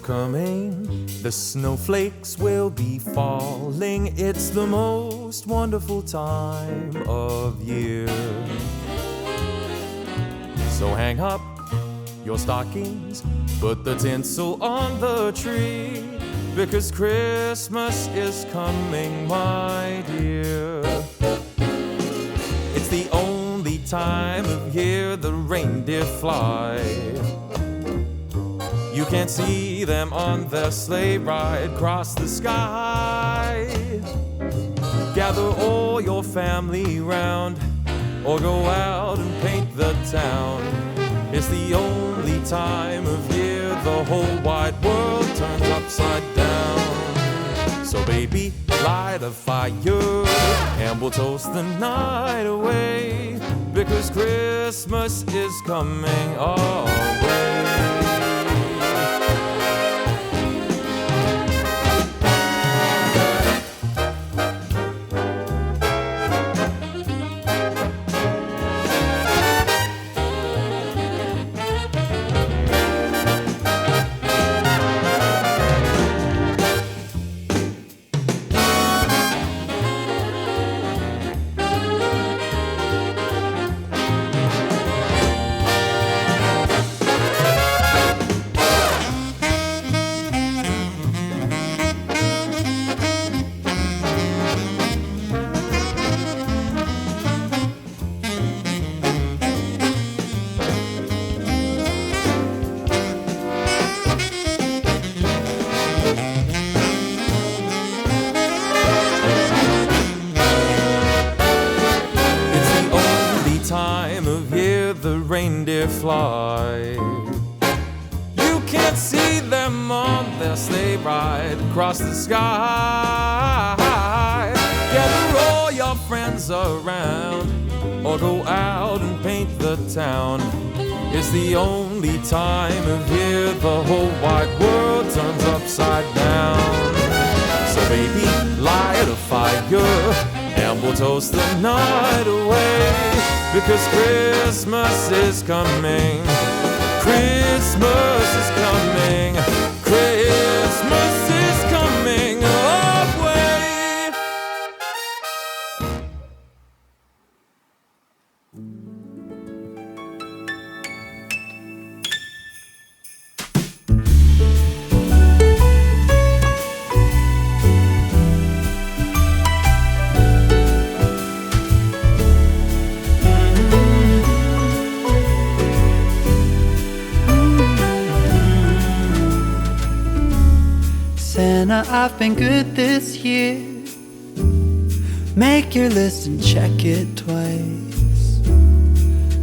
coming, the snowflakes will be falling. It's the most wonderful time of year. So hang up your stockings, put the tinsel on the tree, because Christmas is coming, my dear. It's the only time of year the reindeer fly. You can't see them on their sleigh ride across the sky. Gather all your family round, or go out and paint the town. It's the only time of year the whole wide world turns upside down. So baby, light a fire and we'll toast the night away, because Christmas is coming our way. Time of year the reindeer fly. You can't see them on their sleigh ride across the sky. Gather all your friends around, or go out and paint the town. It's the only time of year the whole wide world turns upside down. So baby, light a fire and we'll toast the night away, because Christmas is coming. Christmas is coming. Christmas is coming our way. Santa, I've been good this year. Make your list and check it twice.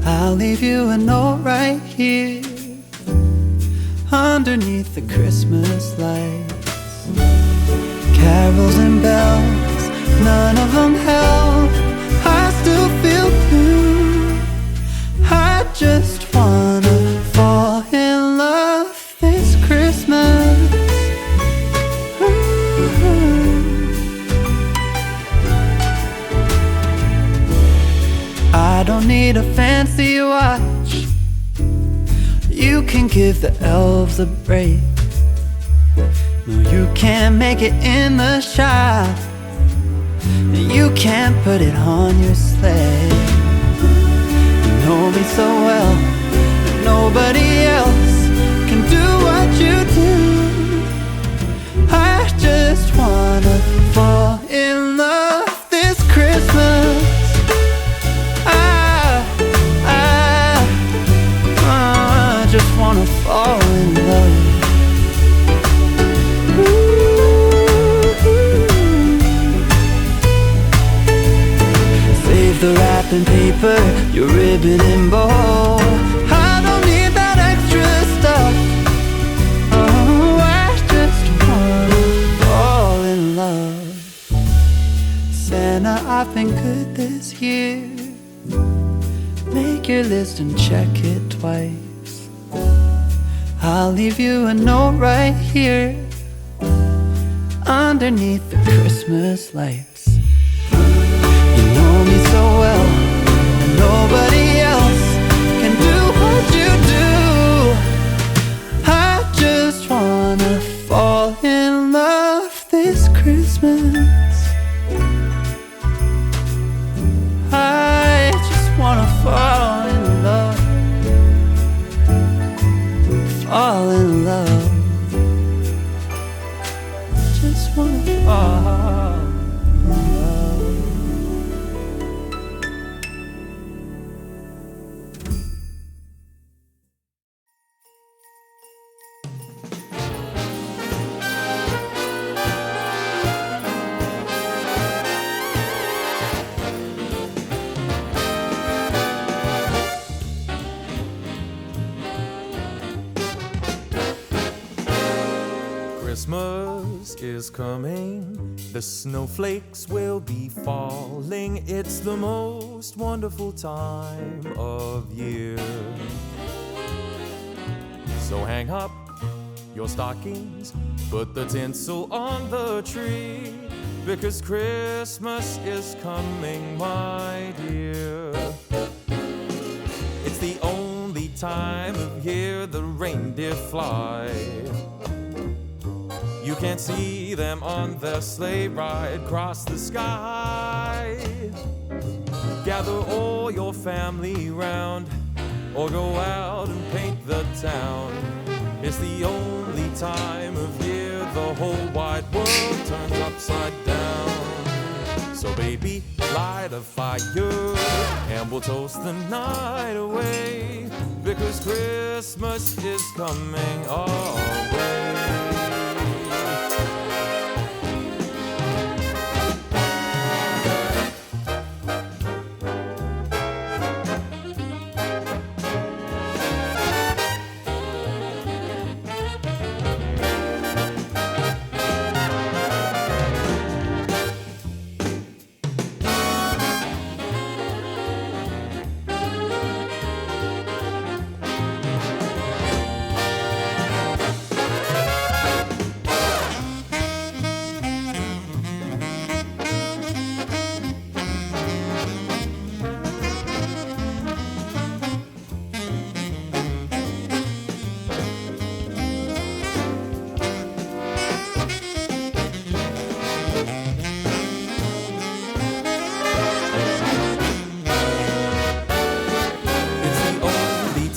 I'll leave you a note right here underneath the Christmas lights. Carols and bells, none of them help. I still feel blue. I just wanna fall in love this Christmas. I don't need a fancy watch. You can give the elves a break. No, you can't make it in the shop, and you can't put it on your sleigh. You know me so well that nobody else can do what you do. I just wanna fall in love this Christmas. I just wanna fall in love. Save the wrapping paper, your ribbon and bow. I don't need that extra stuff. Oh, I just wanna fall in love. Santa, I've been good this year. Make your list and check it twice. I'll leave you a note right here underneath the Christmas lights. You know me so well, and nobody else can do what you do. I just wanna Christmas. I just wanna fall in love, fall in love. Just wanna fall in love. Christmas is coming, the snowflakes will be falling. It's the most wonderful time of year. So hang up your stockings, put the tinsel on the tree, because Christmas is coming, my dear. It's the only time of year the reindeer fly. You can't see them on their sleigh ride across the sky. Gather all your family round, or go out and paint the town. It's the only time of year the whole wide world turns upside down. So baby, light a fire, and we'll toast the night away, because Christmas is coming our way.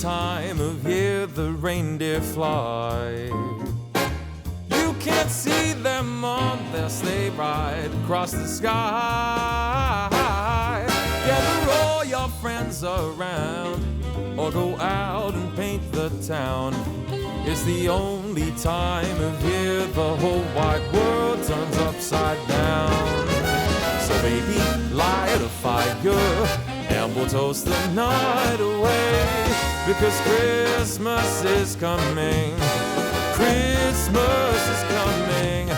Time of year the reindeer fly. You can't see them on their sleigh ride across the sky. Gather all your friends around, or go out and paint the town. It's the only time of year the whole wide world turns upside down. So baby, light a fire, and we'll toast the night away, because Christmas is coming. Christmas is coming.